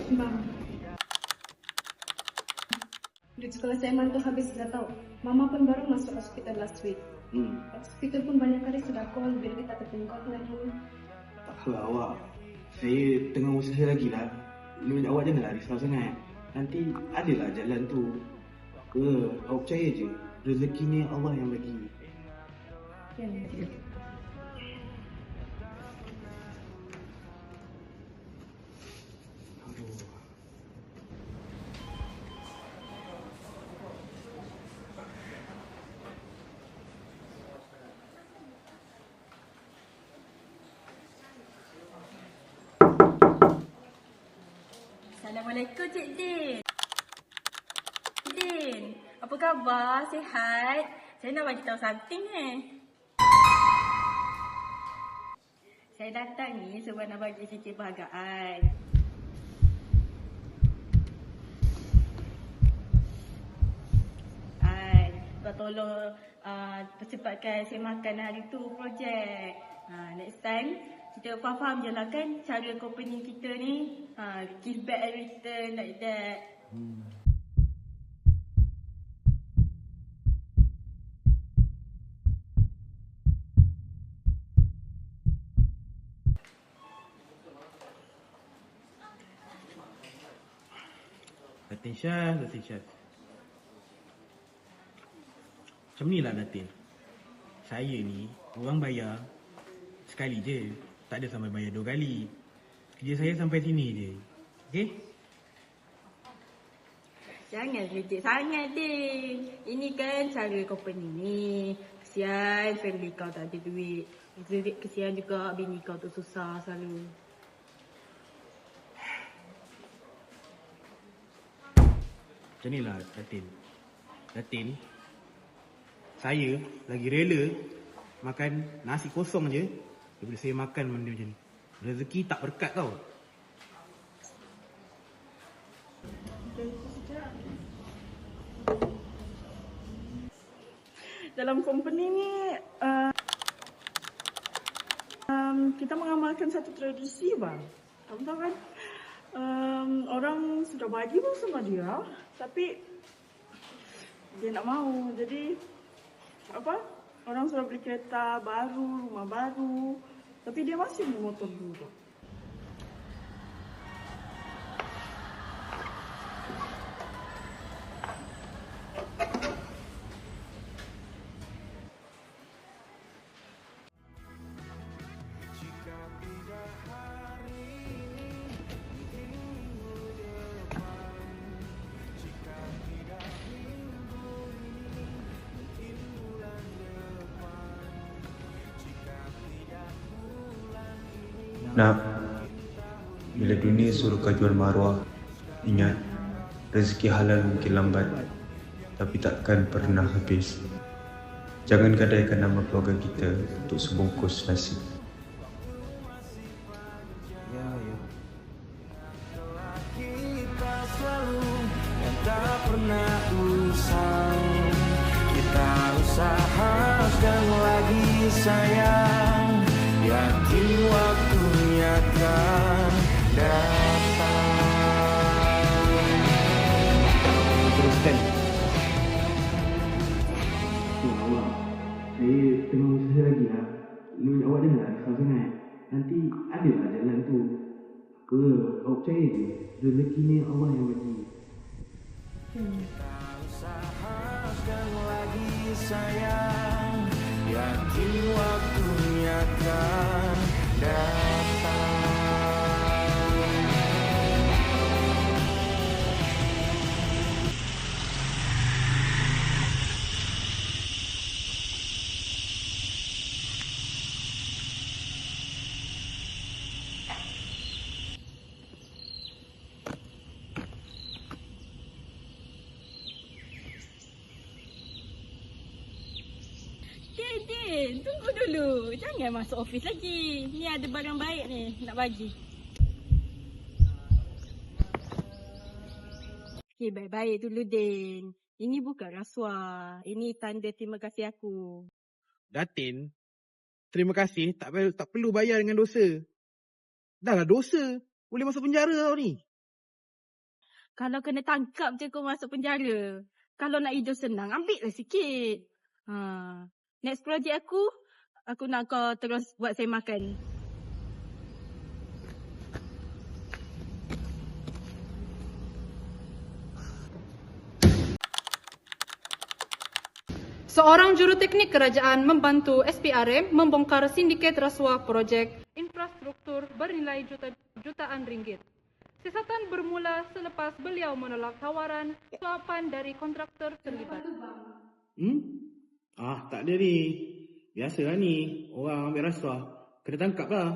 Bang, duit sekolah saya mantu habis sudah tahu. Mama pun baru masuk hospital last week. Hospital pun banyak kali sudah call biar kita tertengkok lagi. Tak apalah awak. Saya tengah usaha lagi lah. Awak janganlah risau sangat. Nanti adalah jalan tu. Awak percaya je. Rezeki ni Allah yang bagi. Ya, nanti. Aduh. Assalamualaikum Cik Din. Cik Din, apa khabar? Sihat? Saya nak bagi tahu something Saya datang ni sebab nak bagi sikit perhargaan. Kau tolong percepatkan saya makan hari tu projek. Next time kita faham je lah kan cara company kita ni give back and return like that. Datin Syah. Macam ni lah Datin. Saya ni orang bayar sekali je. Tak ada sampai bayar 2 kali. Kerja saya sampai sini je. Okey? Jangan reject sangat Din. Ini kan cara company ni. Kesian family kau tak ada duit. Kesian juga bini kau tu susah selalu. Macam ni lah Datin. Saya lagi rela makan nasi kosong je daripada saya makan benda macam ni. Rezeki tak berkat tau. Dalam company ni kita mengamalkan satu tradisi bang. Kamu tahu kan? Orang sudah bagi pun sama dia, tapi dia nak mahu. Jadi orang sudah beli kereta baru, rumah baru, tapi dia masih beli motor dulu. Nak, bila dunia suruh kau jual maruah, ingat, rezeki halal mungkin lambat, tapi takkan pernah habis. Jangan gadaikan nama keluarga kita untuk sebungkus nasi. Ya. Kita selalu yang tak pernah usang. Kita usaha dan lagi sayang. Yakin waktunya akan datang. Teruskan. Allah. Saya tengah usaha lagi lah. Awak janganlah risau sangat. Nanti adalah jalan tu. Awak percaya je. Rezeki ni Allah yang bagi. Kita usaha dan lagi sayang. Yakin waktunya akan datang. Din, tunggu dulu. Jangan masuk office lagi. Ni ada barang baik ni nak bagi. Okey, baik-baik dulu Din. Ini bukan rasuah. Ini tanda terima kasih aku. Datin, terima kasih. Tak perlu bayar dengan dosa. Dah lah dosa. Boleh masuk penjara tau ni. Kalau kena tangkap je kau masuk penjara. Kalau nak hidup senang, ambil lah sikit. Next project aku nak kau terus buat saya makan. Seorang juruteknik kerajaan membantu SPRM membongkar sindiket rasuah projek infrastruktur bernilai jutaan ringgit. Siasatan bermula selepas beliau menolak tawaran suapan dari kontraktor terlibat. Tak ada ni. Biasalah ni. Orang ambil rasuah. Kena tangkap lah.